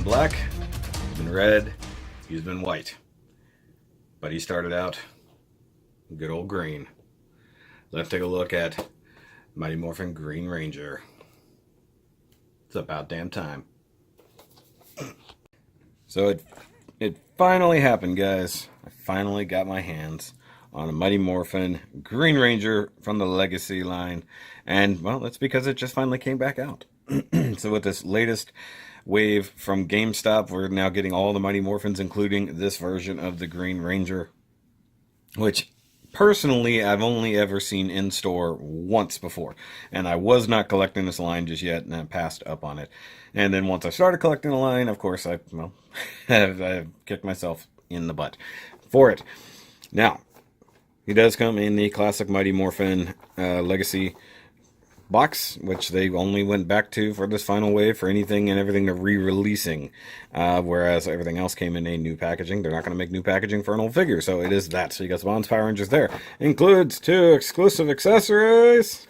black, he's been red, he's been white. But he started out good old green. Let's take a look at Mighty Morphin Green Ranger. It's about damn time. So it finally happened, guys. I finally got my hands on a Mighty Morphin Green Ranger from the Legacy line. And, well, that's because it just finally came back out. So with this latest wave from GameStop, we're now getting all the Mighty Morphins, including this version of the Green Ranger, which personally I've only ever seen in store once before, and I was not collecting this line just yet, and I passed up on it. And then once I started collecting the line, of course, I kicked myself in the butt for it. Now, he does come in the classic Mighty Morphin Legacy box, which they only went back to for this final wave for anything and everything they're re-releasing, whereas everything else came in a new packaging. They're not going to make new packaging for an old figure, so it is that. So you got some Power Rangers there. Includes 2 exclusive accessories.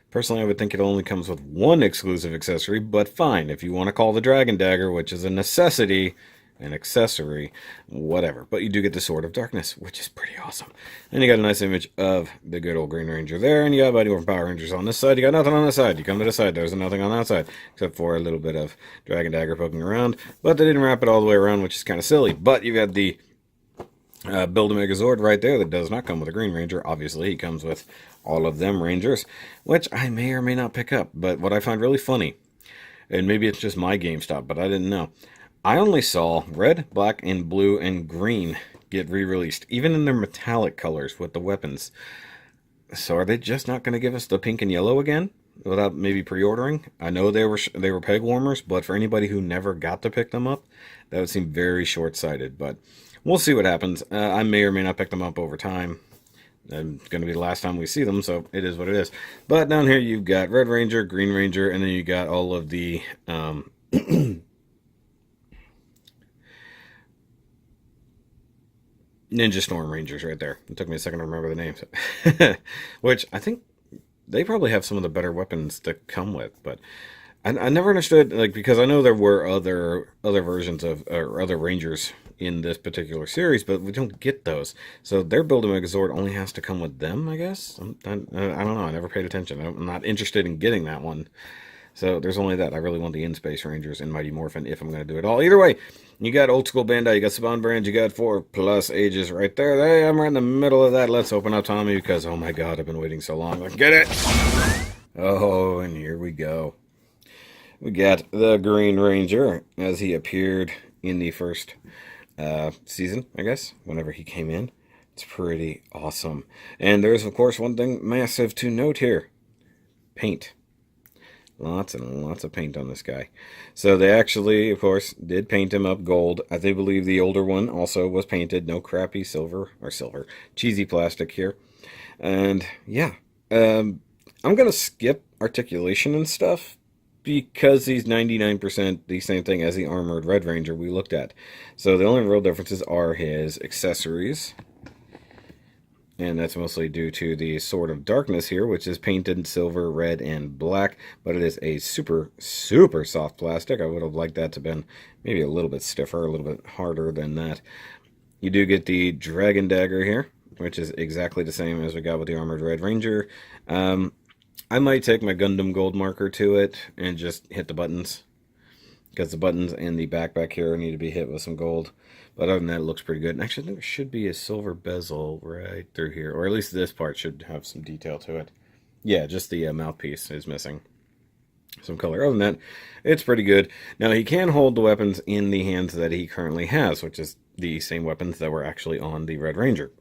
Personally, I would think it only comes with 1 exclusive accessory, but fine. If you want to call the Dragon Dagger, which is a necessity, an accessory, whatever. But you do get the Sword of Darkness, which is pretty awesome. And you got a nice image of the good old Green Ranger there, and you got Mighty Morphin Power Rangers on this side. You got nothing on this side. You come to the side, there's nothing on that side, except for a little bit of Dragon Dagger poking around. But they didn't wrap it all the way around, which is kind of silly. But you got the Build-A-Megazord right there that does not come with a Green Ranger. Obviously, he comes with all of them Rangers, which I may or may not pick up. But what I find really funny, and maybe it's just my GameStop, but I didn't know, I only saw red, black, and blue, and green get re-released, even in their metallic colors with the weapons. So are they just not going to give us the pink and yellow again without maybe pre-ordering? I know they were peg warmers, but for anybody who never got to pick them up, that would seem very short-sighted. But we'll see what happens. I may or may not pick them up over time. It's going to be the last time we see them, so it is what it is. But down here you've got Red Ranger, Green Ranger, and then you got all of the Ninja Storm Rangers right there. It took me a second to remember the names. Which I think they probably have some of the better weapons to come with. But I never understood, like, because I know there were other versions of, or other Rangers in this particular series, but we don't get those. So their Build-A-Megazord only has to come with them, I guess? I don't know. I never paid attention. I'm not interested in getting that one. So there's only that. I really want the In-Space Rangers in Mighty Morphin if I'm going to do it all. Either way, you got Old School Bandai, you got Saban Brand, you got 4+ ages right there. Hey, I'm right in the middle of that. Let's open up Tommy because, oh my god, I've been waiting so long. Let's get it! Oh, and here we go. We got the Green Ranger as he appeared in the first season, I guess, whenever he came in. It's pretty awesome. And there's, of course, one thing massive to note here. Paint. Lots and lots of paint on this guy. So they actually, of course, did paint him up gold. I do believe the older one also was painted. No crappy cheesy plastic here. And yeah, I'm going to skip articulation and stuff because he's 99% the same thing as the Armored Red Ranger we looked at. So the only real differences are his accessories. And that's mostly due to the Sword of Darkness here, which is painted silver, red, and black. But it is a super, super soft plastic. I would have liked that to have been maybe a little bit stiffer, a little bit harder than that. You do get the Dragon Dagger here, which is exactly the same as we got with the Armored Red Ranger. I might take my Gundam Gold marker to it and just hit the buttons, because the buttons and the back here need to be hit with some gold. But other than that, it looks pretty good. And actually, I think there should be a silver bezel right through here. Or at least this part should have some detail to it. Yeah, just the mouthpiece is missing some color. Other than that, it's pretty good. Now, he can hold the weapons in the hands that he currently has, which is the same weapons that were actually on the Red Ranger.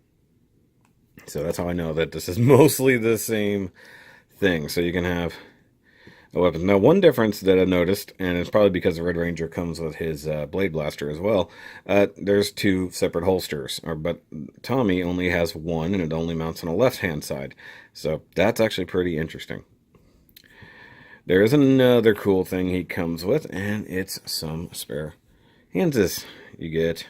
So that's how I know that this is mostly the same thing. So you can have a weapon. Now, one difference that I've noticed, and it's probably because the Red Ranger comes with his Blade Blaster as well, there's 2 separate holsters, but Tommy only has one, and it only mounts on the left-hand side. So that's actually pretty interesting. There is another cool thing he comes with, and it's some spare handses. You get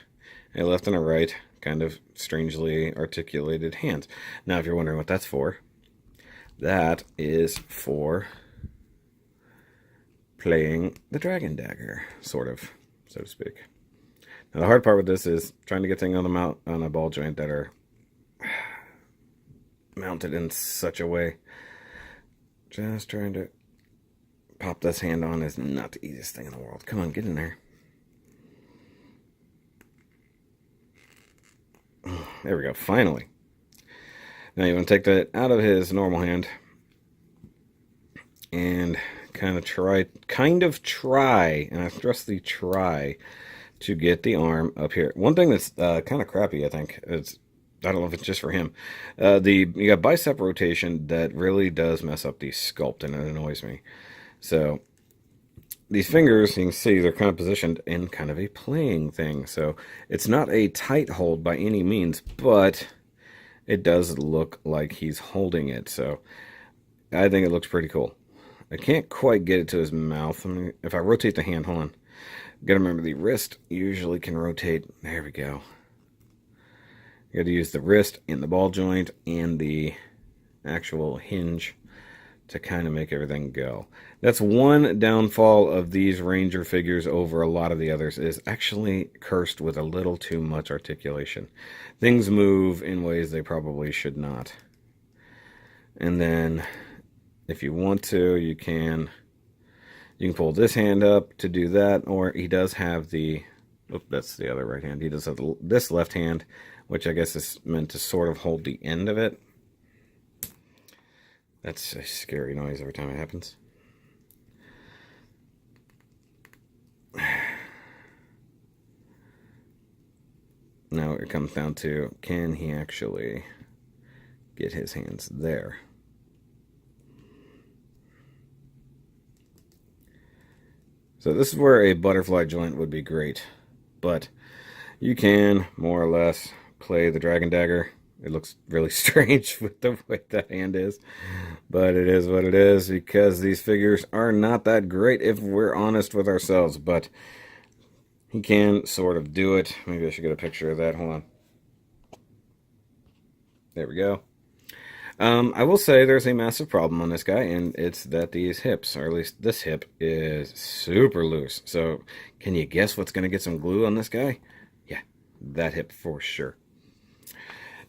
a left and a right, kind of strangely articulated hands. Now, if you're wondering what that's for, that is for playing the Dragon Dagger, sort of, so to speak. Now the hard part with this is trying to get things on a ball joint that are mounted in such a way. Just trying to pop this hand on is not the easiest thing in the world. Come on, get in there. There we go, finally. Now you want to take that out of his normal hand and kind of try, and I stress the try, to get the arm up here. One thing that's kind of crappy, I think, is, I don't know if it's just for him, you got bicep rotation that really does mess up the sculpt, and it annoys me. So these fingers, you can see they're kind of positioned in kind of a playing thing. So it's not a tight hold by any means, but it does look like he's holding it. So I think it looks pretty cool. I can't quite get it to his mouth. I mean, if I rotate the hand, hold on. Gotta remember the wrist usually can rotate. There we go. You gotta use the wrist and the ball joint and the actual hinge to kind of make everything go. That's one downfall of these Ranger figures over a lot of the others, is actually cursed with a little too much articulation. Things move in ways they probably should not. And then if you want to, you can pull this hand up to do that, or he does have the, oh, that's the other right hand. He does have this left hand, which I guess is meant to sort of hold the end of it. That's a scary noise every time it happens. Now it comes down to, can he actually get his hands there? So this is where a butterfly joint would be great, but you can more or less play the Dragon Dagger. It looks really strange with the way that hand is, but it is what it is, because these figures are not that great if we're honest with ourselves, but he can sort of do it. Maybe I should get a picture of that. Hold on. There we go. I will say there's a massive problem on this guy, and it's that these hips, or at least this hip, is super loose. So can you guess what's going to get some glue on this guy? Yeah, that hip for sure.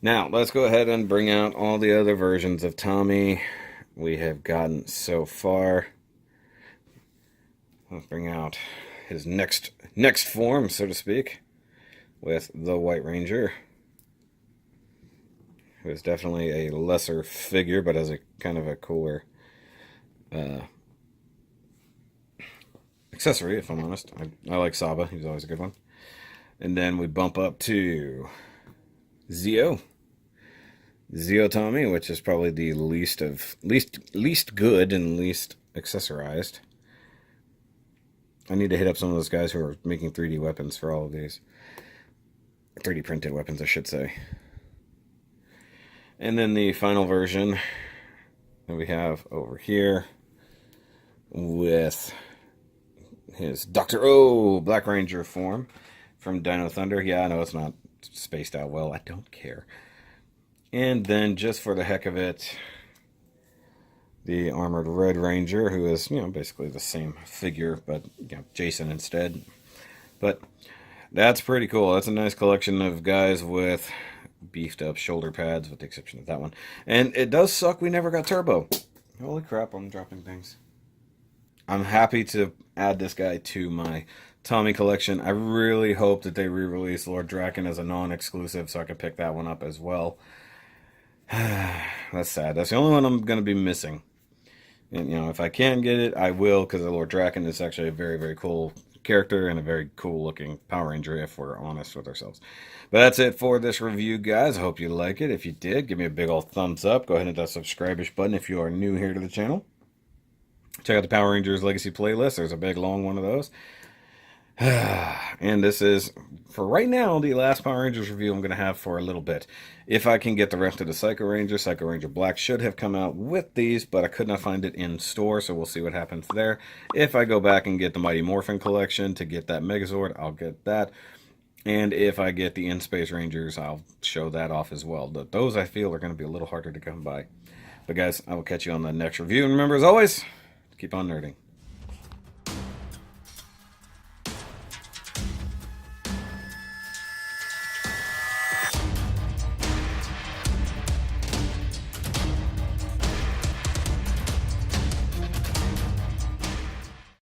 Now, let's go ahead and bring out all the other versions of Tommy we have gotten so far. Let's bring out his next form, so to speak, with the White Ranger, who is definitely a lesser figure, but has a kind of a cooler accessory, if I'm honest. I like Saba. He's always a good one. And then we bump up to Zeo Tommy, which is probably the least good and least accessorized. I need to hit up some of those guys who are making 3D weapons for all of these. 3D printed weapons, I should say. And then the final version that we have over here with his Dr. O Black Ranger form from Dino Thunder. Yeah, I know it's not spaced out well. I don't care. And then, just for the heck of it, the Armored Red Ranger, who is, basically the same figure, but, Jason instead. But that's pretty cool. That's a nice collection of guys with beefed up shoulder pads, with the exception of that one. And it does suck we never got Turbo. Holy crap, I'm dropping things. I'm happy to add this guy to my Tommy collection. I really hope that they re-release Lord Draken as a non-exclusive so I can pick that one up as well. That's sad. That's the only one I'm going to be missing. And, if I can get it, I will, because the Lord Draken is actually a very, very cool character and a very cool looking Power Ranger, if we're honest with ourselves. But that's it for this review, guys. I hope you like it. If you did, give me a big old thumbs up. Go ahead and hit that subscribe-ish button if you are new here to the channel. Check out the Power Rangers Legacy playlist. There's a big long one of those. And this is, for right now, the last Power Rangers review I'm going to have for a little bit. If I can get the rest of the Psycho Ranger Black should have come out with these, but I could not find it in store, so we'll see what happens there. If I go back and get the Mighty Morphin collection to get that Megazord, I'll get that. And if I get the In-Space Rangers, I'll show that off as well. But those, I feel, are going to be a little harder to come by. But guys, I will catch you on the next review. And remember, as always, keep on nerding.